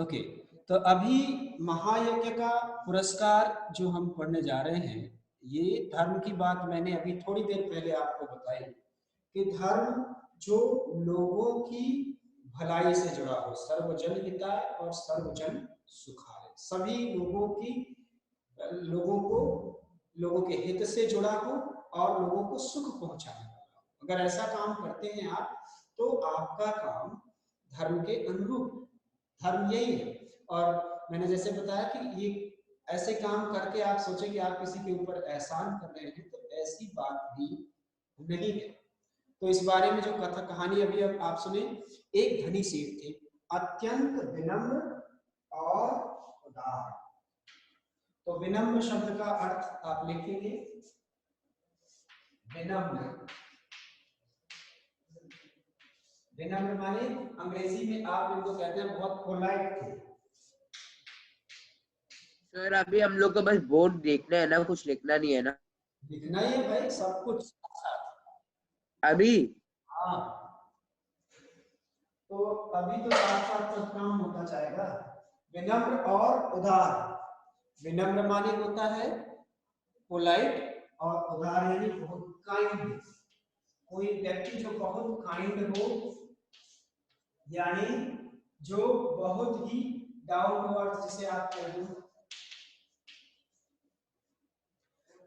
Okay, तो अभी महायज्ञ का पुरस्कार जो हम पढ़ने जा रहे हैं, ये धर्म की बात मैंने अभी थोड़ी देर पहले आपको बताई कि धर्म जो लोगों की भलाई से जुड़ा हो, सर्वजन हिताय और सर्वजन सुखाय, सभी लोगों की लोगों के हित से जुड़ा हो और लोगों को सुख पहुंचाने वाला हो। अगर ऐसा काम करते हैं आप, तो आपका काम धर्म के अनुरूप, धर्म यही है। और मैंने जैसे बताया कि ये ऐसे काम करके आप सोचें कि आप किसी के ऊपर एहसान कर रहे हैं, तो ऐसी बात भी नहीं है। तो इस बारे में जो कथा कहानी अभी अब आप सुने, एक धनी सेठ थे, अत्यंत विनम्र और उदार। तो विनम्र शब्द का अर्थ आप लिखेंगे, विनम्र। विनम्र माने अंग्रेजी में आप इनको कहते हैं बहुत पोलाइट थे। सर अभी हम लोग को बस बोर्ड देखना है ना, कुछ लिखना नहीं है ना? लिखना ही है भाई, सब कुछ अभी। हाँ, तो अभी तो साथ साथ सब काम होता जाएगा। विनम्र और उदार। विनम्र माने होता है पोलाइट, और उदार यानी बहुत काइंड। कोई व्यक्ति जो बहुत काइंड हो, यानी जो बहुत ही डाउन टू अर्थ, जिसे आप कहते हो,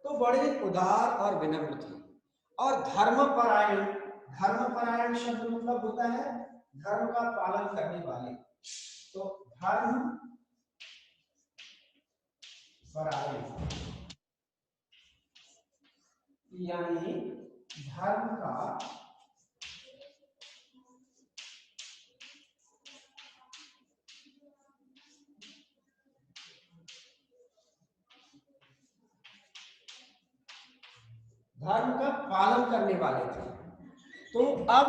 तो बड़े उदार और विनम्र थे। और धर्मपरायण, धर्मपरायण शब्द मतलब होता है धर्म का पालन करने वाले। तो धर्म परायण यानी धर्म का पालन करने वाले थे। तो अब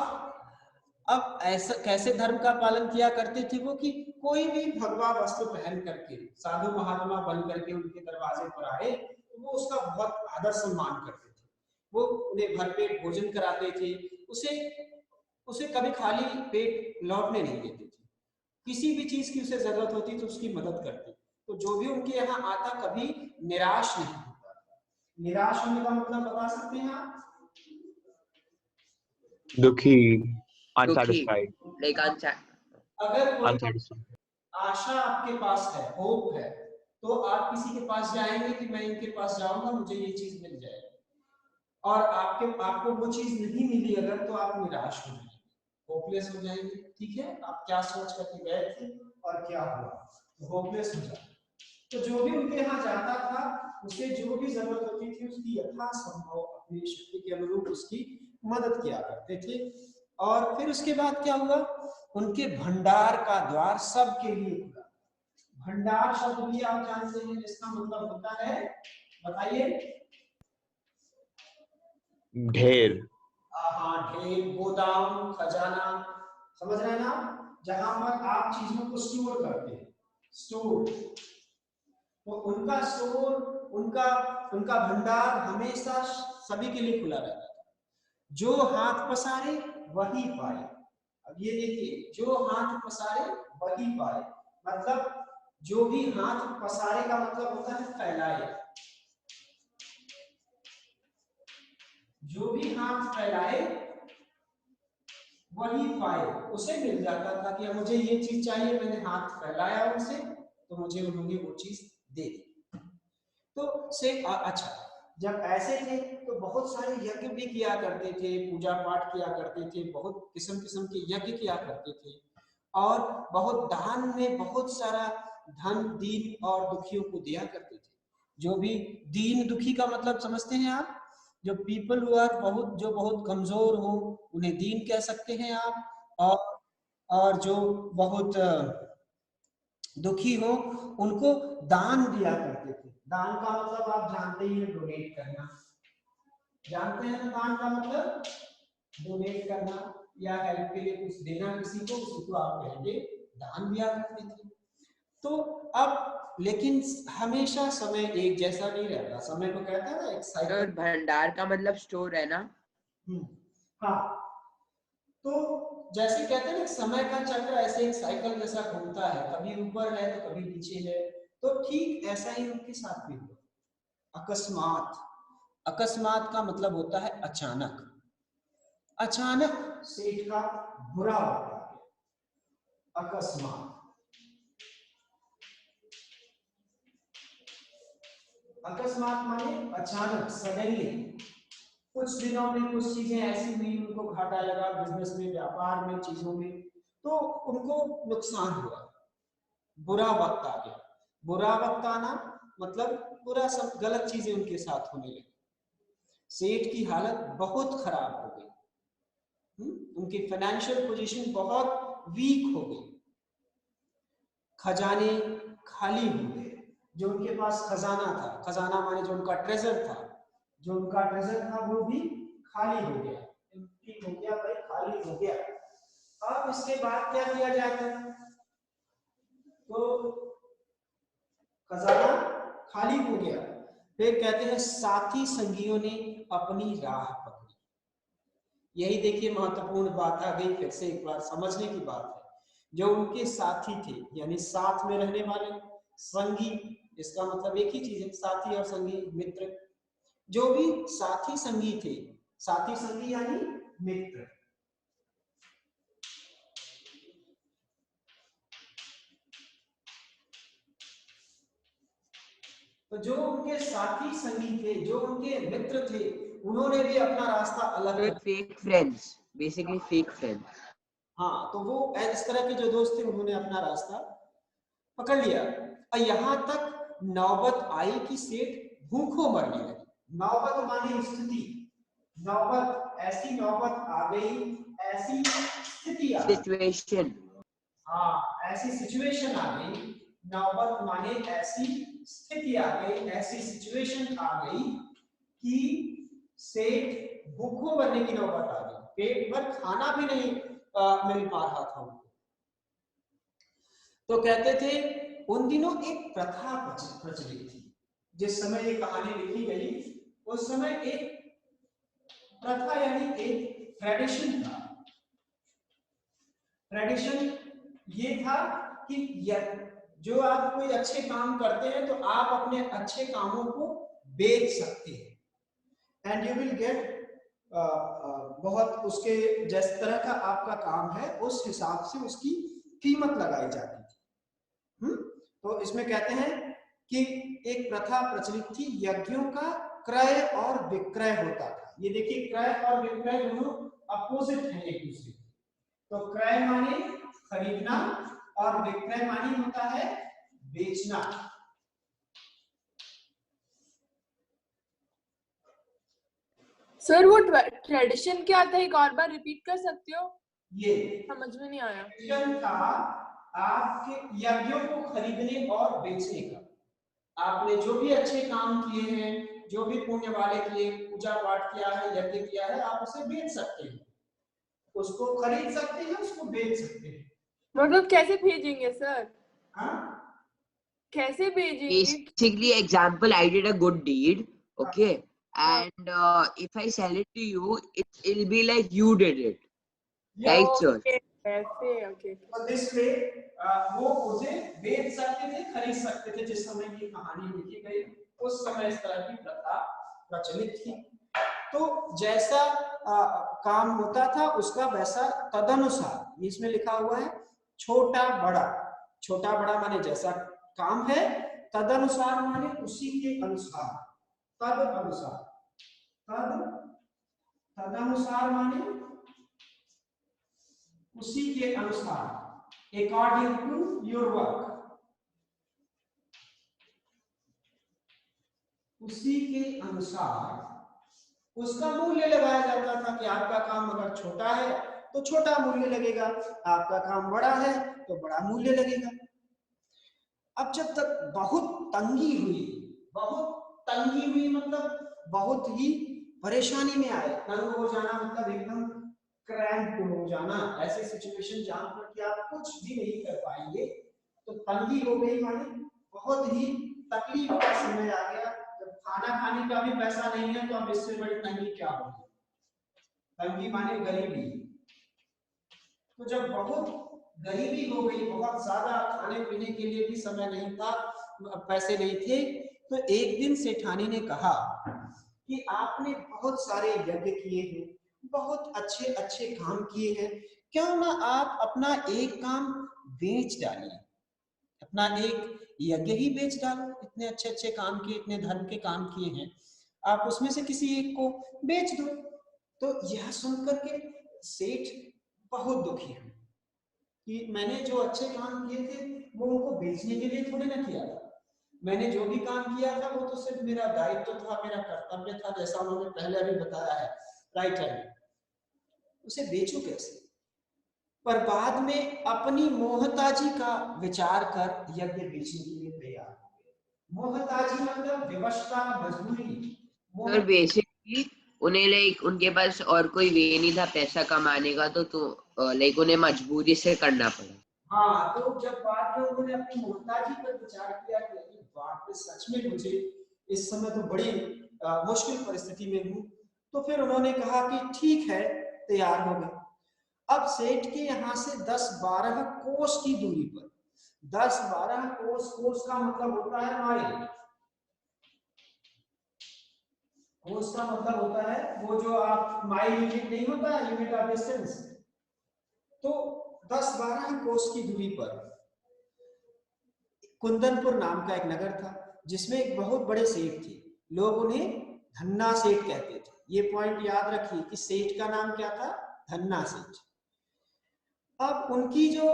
ऐसा कैसे धर्म का पालन किया करते थे वो, कि कोई भी भगवा वस्त्र पहन करके साधु महात्मा बन करके उनके दरवाजे पर आए, तो वो उसका बहुत आदर सम्मान करते थे। वो उन्हें भरपेट भोजन कराते थे, उसे उसे कभी खाली पेट लौटने नहीं देते थे। किसी भी चीज की उसे जरूरत होती तो उसकी मदद करते। तो जो भी उनके यहाँ आता कभी निराश नहीं होता था। निराश होने का मतलब बता सकते हैं आप? दुखी, दुखी, अनसैटिस्फाइड, लाइक अगर कोई अनसैटिस्फाइड। आशा आपके पास है, होप है, तो आप किसी के पास जाएंगे कि मैं इनके पास जाऊंगा, मुझे ये चीज मिल जाएगी, और आपको वो चीज नहीं मिली अगर, तो आप निराश हो जाएंगे, होपलेस हो जाएंगे। ठीक है, आप क्या सोच करके गए थे और क्या हुआ, तो होपलेस हो जाए। तो जो भी उनके यहाँ जाता था, उसे जो भी जरूरत होती थी उसकी यथासंभव अपनी शक्ति के अनुरूप उसकी मदद किया करते थे। और फिर उसके बाद क्या हुआ, उनके भंडार का द्वार सबके लिए खुला। भंडार शब्द भी आप जानते हैं, जिसका मतलब होता है, बताइए। ढेर। हाँ, ढेर, गोदाम, खजाना, समझ रहे हैं ना, जहां पर आप चीजों को स्टोर करते हैं, स्टोर। तो उनका स्टोर, उनका उनका भंडार हमेशा सभी के लिए खुला रहता था। जो हाथ पसारे वही पाए। अब ये देखिए, जो हाथ पसारे वही पाए, मतलब जो भी हाथ पसारे का मतलब होता है फैलाए। जो भी हाथ फैलाए वही पाए, उसे मिल जाता था कि मुझे ये चीज चाहिए, मैंने हाथ फैलाया उनसे, तो मुझे उन्होंने वो चीज दे दी। तो से अच्छा, जब ऐसे थे तो बहुत सारे यज्ञ भी किया करते थे, पूजा पाठ किया करते थे, बहुत किस्म किस्म के यज्ञ किया करते थे, और बहुत दान में बहुत सारा धन दीन और दुखियों को दिया करते थे। जो भी दीन दुखी का मतलब समझते हैं आप, जो पीपल हु आर बहुत, जो बहुत कमजोर हो उन्हें दीन कह सकते हैं आप, और जो बहुत दुखी हो उनको दान दिया करते थे। दान का मतलब आप जानते ही हैं, डोनेट करना। जानते हैं ना दान का मतलब? डोनेट करना या हेल्प के लिए कुछ देना किसी को, उसी को आप कहेंगे दान दिया करते थे। तो अब लेकिन हमेशा समय एक जैसा नहीं रहता, समय को कहता है ना एक साइकिल। भंडार का मतलब स्टोर है ना? हाँ, तो जैसे कहते हैं ना समय का चक्र ऐसे एक साइकिल जैसा घूमता है, कभी ऊपर है तो कभी नीचे है, तो ठीक ऐसा ही उनके साथ भी हुआ। अकस्मात, अकस्मात का मतलब होता है अचानक। अचानक सेठ का बुरा वक्त आ गया। अकस्मात, अकस्मात माने अचानक, सडनली। कुछ दिनों में कुछ चीजें ऐसी हुई, उनको घाटा लगा बिजनेस में, व्यापार में, चीजों में, तो उनको नुकसान हुआ, बुरा वक्त आ गया। बुरा वक्त आना मतलब बुरा सब गलत चीजें उनके साथ होने लगी। सेठ की हालत बहुत खराब हो गई, उनकी फाइनेंशियल पोजीशन बहुत वीक हो गई, खजाने खाली हो गए। जो उनके पास खजाना था, खजाना माने जो उनका ट्रेजर था, जो उनका ट्रेजर था वो भी खाली हो गया, एम्प्टी हो गया भाई, खाली हो गया। अब इसके बाद क्या किया जाता है? तो खजाना खाली हो गया, फिर कहते हैं साथी संगियों ने अपनी राह पकड़ी। यही देखिए महत्वपूर्ण बात आ गई, फिर से एक बार समझने की बात है। जो उनके साथी थे, यानी साथ में रहने वाले, संगी, इसका मतलब एक ही चीज है, साथी और संगी, मित्र। जो भी साथी संगी थे, साथी संगी यानी मित्र, तो जो उनके साथी संगी थे, जो उनके मित्र थे, उन्होंने भी अपना रास्ता अलग कर, fake friends, basically fake friends. हाँ, तो वो इस तरह के जो दोस्त थे उन्होंने अपना रास्ता पकड़ लिया। और यहां तक नौबत आई कि सेठ भूखों मरने लगे। नौबत माने स्थिति, नौबत, ऐसी नौबत आ गई, ऐसी स्थिति आ गई, सिचुएशन। हाँ, ऐसी सिचुएशन आ गई। नौबत माने ऐसी स्थिति आ गई, ऐसी सिचुएशन आ गई कि सेठ भूखों मरने की नौबत आ गई, पेट भर खाना भी नहीं मिल पा रहा था उनको। तो कहते थे उन दिनों एक प्रथा प्रचलित थी। जिस समय ये कहानी लिखी गई उस समय एक प्रथा यानी एक ट्रेडिशन था। ट्रेडिशन ये था कि जो आप कोई अच्छे काम करते हैं तो आप अपने अच्छे कामों को बेच सकते हैं, एंड यू विल गेट बहुत उसके जिस तरह का आपका काम है उस हिसाब से उसकी कीमत लगाई जाती थी। तो इसमें कहते हैं कि एक प्रथा प्रचलित थी, यज्ञों का क्रय और विक्रय होता था। ये देखिए, क्रय और विक्रय दोनों अपोजिट हैं एक दूसरे के। तो क्रय माने खरीदना और विक्रय माने होता है बेचना। सर वो ट्रेडिशन क्या था, एक और बार रिपीट कर सकते हो? ये समझ में नहीं आया। ट्रेडिशन था आपके यज्ञों को खरीदने और बेचने का। आपने जो भी अच्छे काम किए हैं, जो भी पुण्य वाले किए, पूजा पाठ किया है, यज्ञ किया है, आप उसे बेच सकते हैं, उसको खरीद सकते हैं, उसको बेच सकते हैं। मतलब कैसे भेजेंगे सर? हाँ, कैसे भेजेंगे? Basically, example, I did a good deed, okay, and if I sell it to you, it'll be like you did it, right, sir? ऐसे, ओके। तो दिस वे वो उसे बेच सकते थे, खरीद सकते थे। जिस समय ये कहानी लिखी गई उस समय इस तरह की प्रथा प्रचलित थी। तो जैसा काम होता था उसका वैसा तदनुसार, इसमें लिखा हुआ है छोटा बड़ा। छोटा बड़ा माने जैसा काम है, तदनुसार माने उसी के अनुसार, तद अनुसार, तदनुसार माने उसी के अनुसार, अकॉर्डिंग टू योर वर्क, उसी के अनुसार उसका मूल्य लगाया जाता था कि आपका काम अगर छोटा है तो छोटा मूल्य लगेगा, आपका काम बड़ा है तो बड़ा मूल्य लगेगा। अब जब तक बहुत तंगी हुई मतलब बहुत ही परेशानी में आए। तंग हो जाना मतलब एकदम क्रैम्प हो जाना, ऐसी सिचुएशन जहां पर कि आप कुछ भी नहीं कर पाएंगे। तो तंगी हो गई माने बहुत ही तकलीफ का समय आ गया। जब खाना खाने का भी पैसा नहीं है तो अब इससे बड़ी तंगी क्या होगी? तंगी माने गरीबी। तो जब बहुत गरीबी हो गई, बहुत ज्यादा खाने पीने के लिए भी समय नहीं था, पैसे नहीं थे, तो एक दिन सेठानी ने कहा कि आपने बहुत सारे यज्ञ किए हैं, बहुत अच्छे अच्छे काम किए हैं, क्यों ना आप अपना एक काम बेच डालिए, अपना एक यज्ञ ही बेच डालो, इतने अच्छे अच्छे काम किए, इतने धर्म के काम किए हैं, आप उसमें से किसी एक को बेच दो। तो यह सुनकर के सेठ बहुत दुखी हुए कि मैंने जो अच्छे काम किए थे वो उनको बेचने के लिए थोड़ी ना किया था, मैंने जो भी काम किया था वो तो सिर्फ मेरा दायित्व था, मेरा कर्तव्य था, जैसा उन्होंने पहले अभी बताया है राइटर ने, उसे बेचूं कैसे। पर बाद में अपनी मोहताजी का विचार कर यज्ञ बेचने के लिए तैयार हो गए। मोहताजी मतलब विवशता, मजबूरी। सर बेसिकली उन्हें लाइक उनके पास और कोई वे नहीं था पैसा कमाने का, तो लाइक उन्हें मजबूरी से करना पड़ा। हाँ, तो जब बाद में उन्होंने अपनी मोहताजी पर विचार किया कि बात में सच में मुझे इस समय तो बड़ी मुश्किल परिस्थिति में हूँ, तो फिर उन्होंने कहा कि ठीक है, तैयार हो गए। अब सेठ के यहाँ से 10-12 कोस की दूरी पर, 10-12 कोस, कोस का मतलब होता है माइल, कोस का मतलब होता है वो जो आप माइल यूनिट नहीं होता, यूनिट ऑफ डिस्टेंस, तो 10-12 कोस की दूरी पर कुंदनपुर नाम का एक नगर था, जिसमें एक बहुत बड़े सेठ थे, लोग उन्हें धन्ना सेठ कहते थे। ये पॉइंट याद रखिए कि सेठ का नाम क्या था, धन्ना सेठ। अब उनकी जो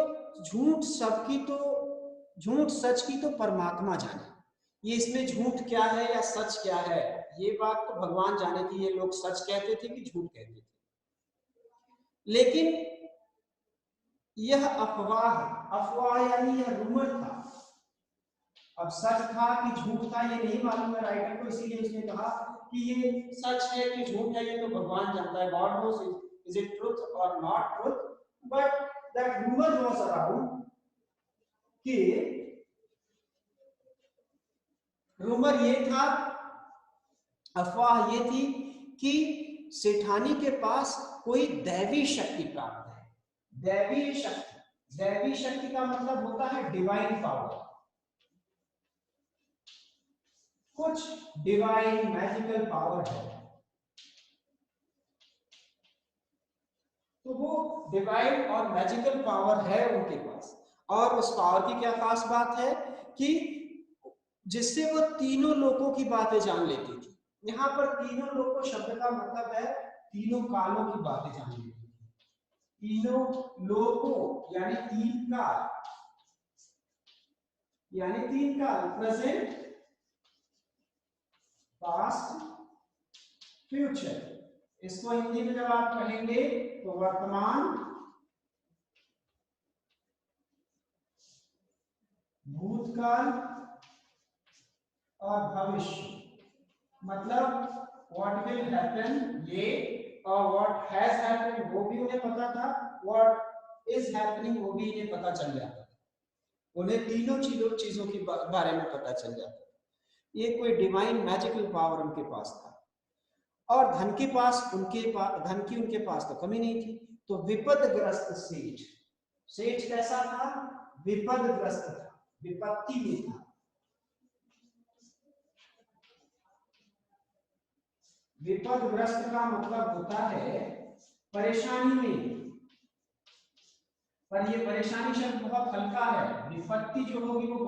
झूठ सच की तो परमात्मा जाने, ये इसमें झूठ क्या है या सच क्या है, ये बात तो भगवान जाने कि ये लोग सच कहते थे कि झूठ कहते थे। लेकिन यह अफवाह यानी यह रूमर था। अब सच था कि झूठ था ये नहीं मालूम है राइटर को, इसीलिए उसने कहा कि ये सच है कि झूठ है ये तो भगवान जानता है, god knows is it truth और not truth, but that rumour was around कि रूमर ये था, अफवाह ये थी कि सेठानी के पास कोई दैवी शक्ति प्राप्त है। दैवी शक्ति का मतलब होता है डिवाइन पावर, कुछ डिवाइन मैजिकल पावर है। तो वो डिवाइन और मैजिकल पावर है उनके पास, और उस पावर की क्या खास बात है कि जिससे वो तीनों लोगों की बातें जान लेती थी। यहाँ पर तीनों लोगों शब्द का मतलब है तीनों कालों की बातें जान लेती थी। तीनों लोगों यानी तीन काल, प्रेजेंट, पास्ट, फ्यूचर। इसको हिंदी में जब आप कहेंगे तो वर्तमान, भूतकाल और भविष्य। मतलब व्हाट विल हैपन ये, और व्हाट हैज हैपेंड वो भी उन्हें पता था, व्हाट इज हैपनिंग वो भी इन्हें पता चल जाता था। उन्हें तीनों चीजों के बारे में पता चल जाता था। ये कोई डिवाइन मैजिकल पावर उनके पास था। और धन की उनके पास तो कमी नहीं थी। तो विपदग्रस्त सेठ कैसा था, विपदग्रस्त था, विपत्ति में था। विपदग्रस्त का मतलब होता है परेशानी में, पर ये परेशानी शब्द बहुत हल्का है, विपत्ति जो होगी वो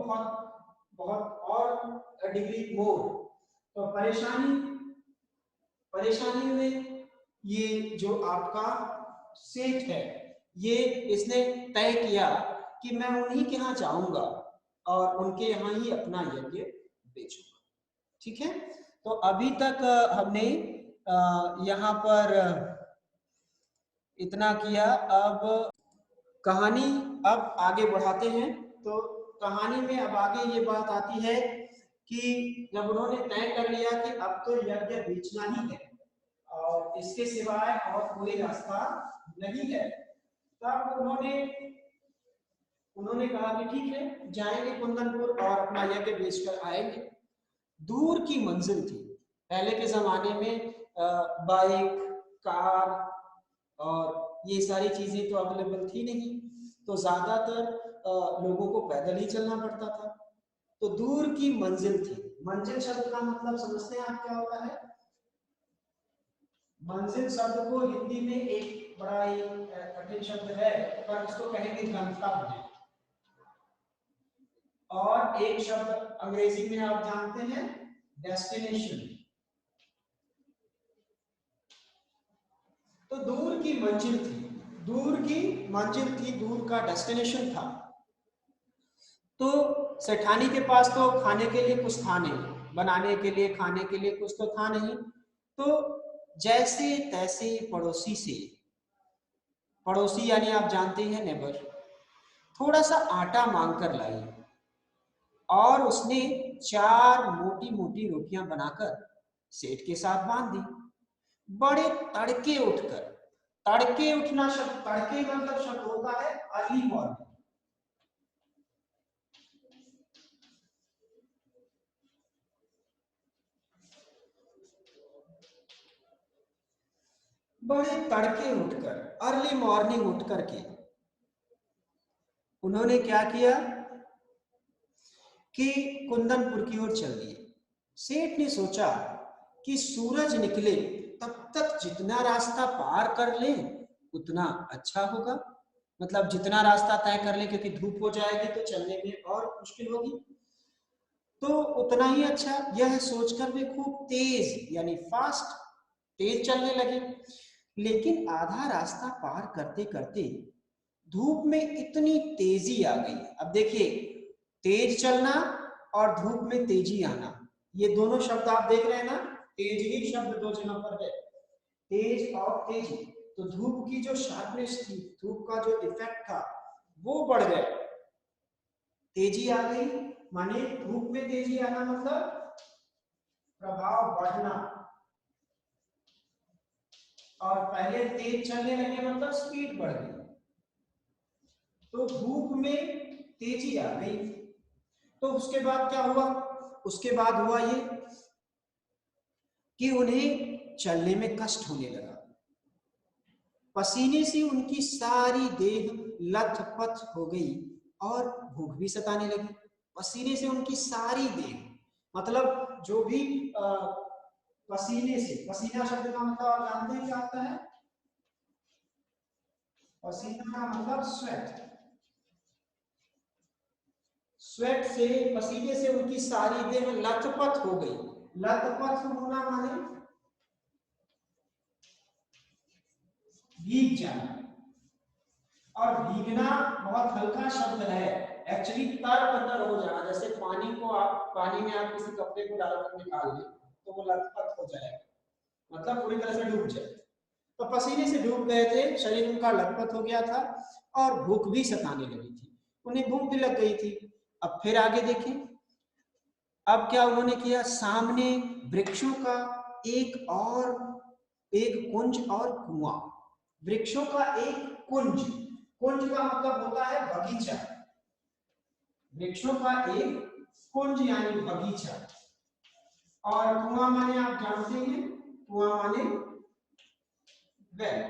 बहुत और डिग्री मोर। तो परेशानी में ये जो आपका सेठ है, ये इसने तय किया कि मैं उन्हीं के यहाँ जाऊंगा और उनके यहाँ ही अपना यज्ञ बेचूंगा। ठीक है, तो अभी तक हमने यहाँ पर इतना किया। अब कहानी अब आगे बढ़ाते हैं। तो कहानी में अब आगे ये बात आती है कि जब उन्होंने तय कर लिया कि अब तो यज्ञ बेचना ही है और इसके सिवाय और कोई रास्ता नहीं है, तब उन्होंने कहा कि ठीक है, जाएंगे कुंदनपुर और अपना यज्ञ बेचकर आएंगे। दूर की मंजिल थी। पहले के जमाने में बाइक, कार और ये सारी चीजें तो अवेलेबल थी नहीं, तो ज्यादातर लोगों को पैदल ही चलना पड़ता था। तो दूर की मंजिल थी। मंजिल शब्द का मतलब समझते हैं आप क्या होता है? मंजिल शब्द को हिंदी में एक बड़ा ही कठिन शब्द है, पर इसको कहेंगे गंतव्य। और एक शब्द अंग्रेजी में आप जानते हैं, डेस्टिनेशन। तो दूर की मंजिल थी, दूर की मंजिल थी, दूर का डेस्टिनेशन था। तो सेठानी के पास तो खाने के लिए कुछ था नहीं, बनाने के लिए खाने के लिए कुछ तो था नहीं। तो जैसे तैसे पड़ोसी से, पड़ोसी यानी आप जानते हैं नेबर, थोड़ा सा आटा मांग कर लाई और उसने 4 मोटी मोटी रोटियां बनाकर सेठ के साथ बांध दी। बड़े तड़के उठकर, तड़के उठना शब्द, तड़के मतलब शब्द होता है अर्ली मॉर्निंग। बड़े तड़के उठकर, अर्ली मॉर्निंग उठ करके उन्होंने क्या किया कि कुंदनपुर की ओर चल दिए। सेठ ने सोचा कि सूरज निकले तब तक जितना रास्ता पार कर ले उतना अच्छा होगा, मतलब जितना रास्ता तय कर ले, क्योंकि धूप हो जाएगी तो चलने में और मुश्किल होगी, तो उतना ही अच्छा। यह सोचकर वे खूब तेज यानी फास्ट, तेज चलने लगे। लेकिन आधा रास्ता पार करते करते धूप में इतनी तेजी आ गई। अब देखिए, तेज चलना और धूप में तेजी आना, ये दोनों शब्द आप देख रहे हैं ना, तेज ही शब्द दो जगह पर है, तेज और तेजी। तो धूप की जो शार्पनेस थी, धूप का जो इफेक्ट था वो बढ़ गया, तेजी आ गई। माने धूप में तेजी आना मतलब प्रभाव बढ़ना, और पहले तेज चलने लगे मतलब स्पीड बढ़ गई। तो धूप में तेजी आ गई। तो उसके बाद क्या हुआ? उसके बाद हुआ ये कि उन्हें चलने में कष्ट होने लगा। पसीने से उनकी सारी देह लथपथ हो गई और भूख भी सताने लगी। पसीने से उनकी सारी देह, मतलब जो भी पसीने से, पसीना शब्द का मतलब आप जानते हैं क्या होता है? पसीना का मतलब स्वेट। स्वेट से, पसीने से उनकी सारी देह लथपथ हो गई। लथपथ होना माने भीग जाना, और भीगना बहुत हल्का शब्द है, एक्चुअली तर हो जाना। जैसे पानी को आप, पानी में आप किसी कपड़े को डालकर निकाल लें तो वो लथपथ हो जाएगा, मतलब पूरी तरह से डूब जाए। तो पसीने से डूब गए थे, शरीर उनका लथपथ हो गया था और भूख भी सताने लगी थी, उन्हें भूख भी लग गई थी। अब फिर आगे देखें, अब क्या उन्होंने किया? सामने वृक्षों का एक कुंज और कुआं, वृक्षों का एक कुंज, कुंज का मतलब होता है बगीचा, वृक्षों का एक कुंज यानी बगीचा, और कुआं माने आप जानते हैं, कुआं माने वेल।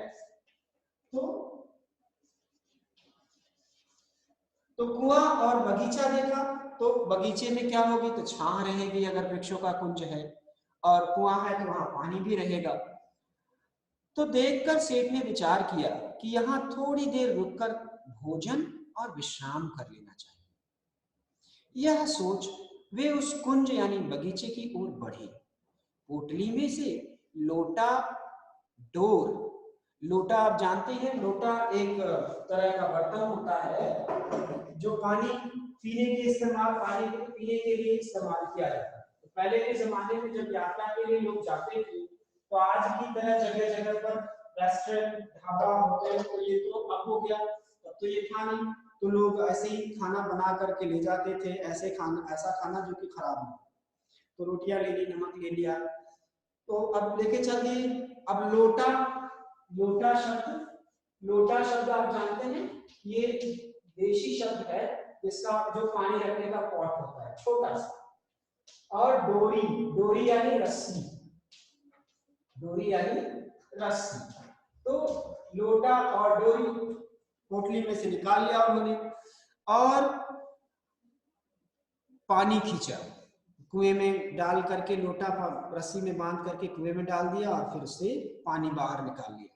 तो कुआं और बगीचा देखा, तो बगीचे में क्या होगी? तो छां रहेगी अगर वृक्षों का कुंज है, और कुआं है तो वहां पानी भी रहेगा। तो देखकर सेठ ने विचार किया कि यहाँ थोड़ी देर रुककर भोजन और विश्राम कर लेना चाहिए। यह सोच वे उस कुंज यानी बगीचे की ओर बढ़े। पोटली में से लोटा, डोर, लोटा आप जानते हैं, लोटा एक तरह का बर्तन होता है जो पानी पीने के इस्तेमाल, पानी को पीने के लिए इस्तेमाल किया जाता है। तो पहले के जमाने में जब यात्रा के लिए लोग जाते थे, तो आज की तरह जगह जगह पर रेस्टोरेंट, ढाबा, होटल, तो ये तो अब हो गया, तब तो ये था नहीं। तो लोग ऐसे ही खाना बना करके ले जाते थे, ऐसे खाना, ऐसा खाना जो कि खराब हो। तो रोटियां ले ली, नमक ले लिया, तो अब लेके चल दिए। अब लोटा, लोटा शब्द, लोटा शब्द आप जानते हैं, ये देशी शब्द है, इसका जो पानी रखने का पॉट होता है छोटा सा। और डोरी, डोरी यानी रस्सी, डोरी यानी रस्सी। तो लोटा और डोरी पोटली में से निकाल लिया उन्होंने और पानी खींचा, कुएं में डाल करके लोटा रस्सी में बांध करके कुएं में डाल दिया और फिर उससे पानी बाहर निकाल लिया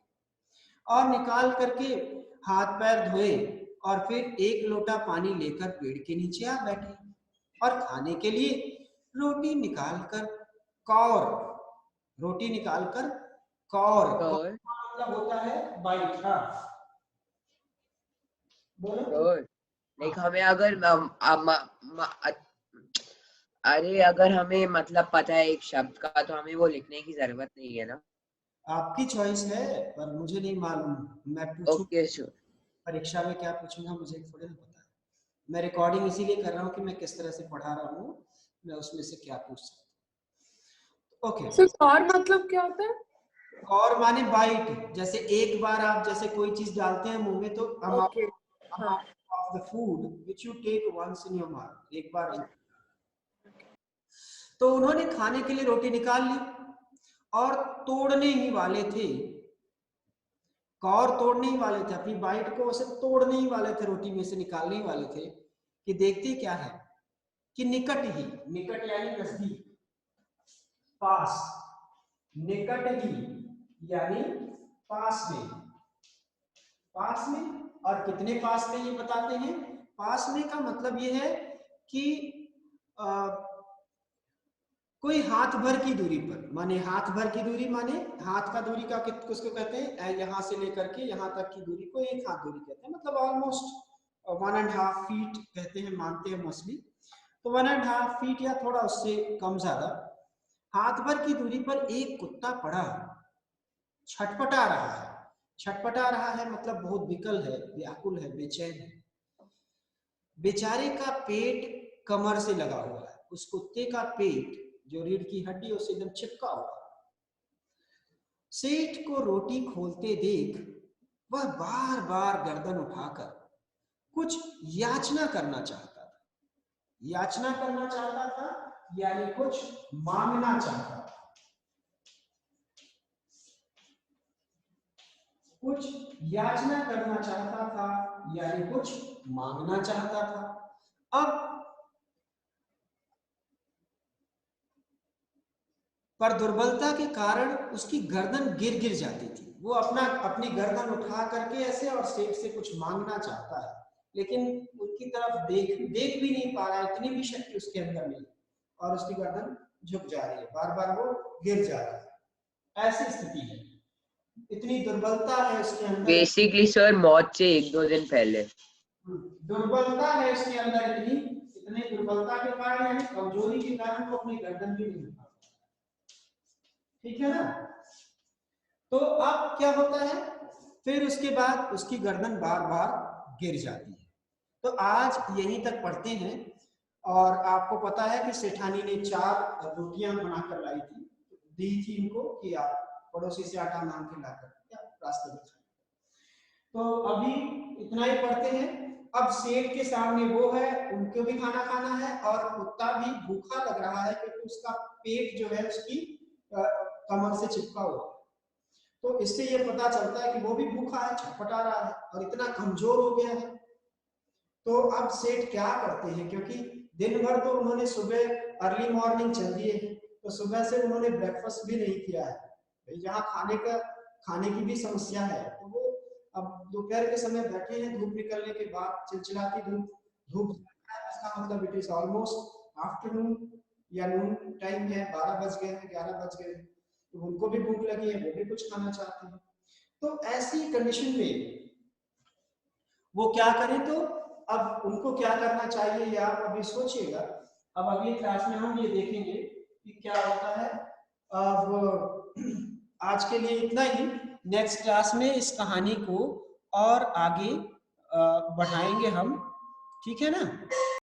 और निकाल करके हाथ पैर धोए और फिर एक लोटा पानी लेकर पेड़ के नीचे आ बैठे और खाने के लिए रोटी निकालकर कौर मतलब होता है बाइट। हाँ बोलो। लाइक हमें अगर अरे अगर हमें मतलब पता है एक शब्द का तो हमें वो लिखने की जरूरत नहीं है ना। आपकी चॉइस है पर मुझे नहीं मालूम, मैं पूछूं ओके श्योर। परीक्षा में क्या पूछूंगा मुझे थोड़ी ना पता है। मैं रिकॉर्डिंग इसीलिए कर रहा हूँ कि मैं किस तरह से पढ़ा रहा हूँ, मैं उसमें से क्या पूछ सकता हूँ। ओके सर कौर मतलब क्या होता है? कौर माने बाइट, जैसे एक बार आप जैसे कोई चीज डालते हैं मुंह में तो हाँ। of the food which you take once in your mouth, एक बार। तो उन्होंने खाने के लिए रोटी निकाल ली और तोड़ने ही वाले थे, कौर तोड़ने ही वाले थे, अपनी बाइट को उसे तोड़ने ही वाले थे, रोटी में से निकालने ही वाले थे कि देखते क्या है कि निकट यानी नजदीक, पास, निकट ही यानी पास में और कितने पास में ये बताते हैं। पास में का मतलब ये है कि कोई हाथ भर की दूरी पर, माने हाथ भर की दूरी माने हाथ का दूरी का किसको कहते हैं, यहाँ से लेकर के यहाँ तक की दूरी को एक हाथ दूरी कहते हैं, मतलब ऑलमोस्ट 1.5 फीट कहते हैं, मानते हैं मोस्टली, तो 1.5 फीट या थोड़ा उससे कम ज्यादा हाथ भर की दूरी पर एक कुत्ता पड़ा छटपटा रहा है मतलब बहुत विकल है, व्याकुल है, बेचैन है। बेचारे का पेट कमर से लगा हुआ है, उस कुत्ते का पेट जो रीढ़ की हड्डी उससे एकदम चिपका हुआ। सेठ को रोटी खोलते देख वह बार बार गर्दन उठाकर कुछ याचना करना चाहता था यानी कुछ मांगना चाहता था, कुछ याचना करना चाहता था यानी कुछ मांगना चाहता था। अब पर दुर्बलता के कारण उसकी गर्दन गिर जाती थी, वो अपनी गर्दन उठा करके ऐसे और सेठ से कुछ मांगना चाहता है लेकिन उसकी तरफ देख भी नहीं पा रहा है, इतनी भी शक्ति उसके अंदर नहीं, और उसकी गर्दन झुक जा रही है, बार बार वो गिर जा रहा है, ऐसी स्थिति है, इतनी दुर्बलता है उसके अंदर। बेसिकली सर मौत से 1-2 दिन पहले दुर्बलता है उसके अंदर, इतनी दुर्बलता के कारण यानी कमजोरी के कारण वो अपनी गर्दन भी नहीं उठा, ठीक है ना। तो अब क्या होता है, फिर उसके बाद उसकी गर्दन बार बार गिर जाती है। तो आज यहीं तक पढ़ते हैं और आपको पता है कि सेठानी ने 4 रोटियां बनाकर लाई थी, दी थी इनको कि आप पड़ोसी से आटा मांग के लाकर रास्ते में खाएं। तो अभी इतना ही पढ़ते हैं। अब सेठ के सामने वो है, उनको भी खाना है और कुत्ता भी भूखा लग रहा है क्योंकि उसका पेट जो है उसकी कमर से चिपका हुआ, तो इससे ये पता चलता है कि वो भी भूखा है, छटपटा रहा है और इतना कमजोर हो गया है। तो अब सेठ क्या करते हैं, क्योंकि दिन भर तो उन्होंने सुबह अर्ली मॉर्निंग चल दिए, तो सुबह से उन्होंने ब्रेकफास्ट भी नहीं किया है, जहाँ खाने की भी समस्या है, तो वो अब दोपहर के समय बैठे हैं, धूप निकलने के बाद चिलचिलाती धूप इसका मतलब इट इज ऑलमोस्ट आफ्टरनून या नून टाइम है, 12 बज गए हैं, 11 बज गए हैं, तो उनको भी भूख लगी है, वो भी कुछ खाना चाहते हैं। तो ऐसी कंडीशन में वो क्या करें, तो अब उनको क्या करना चाहिए ये आप अभी सोचिएगा। अब अगली क्लास में हम ये देखेंगे कि क्या होता है। अब आज के लिए इतना ही, नेक्स्ट क्लास में इस कहानी को और आगे बढ़ाएंगे हम, ठीक है ना।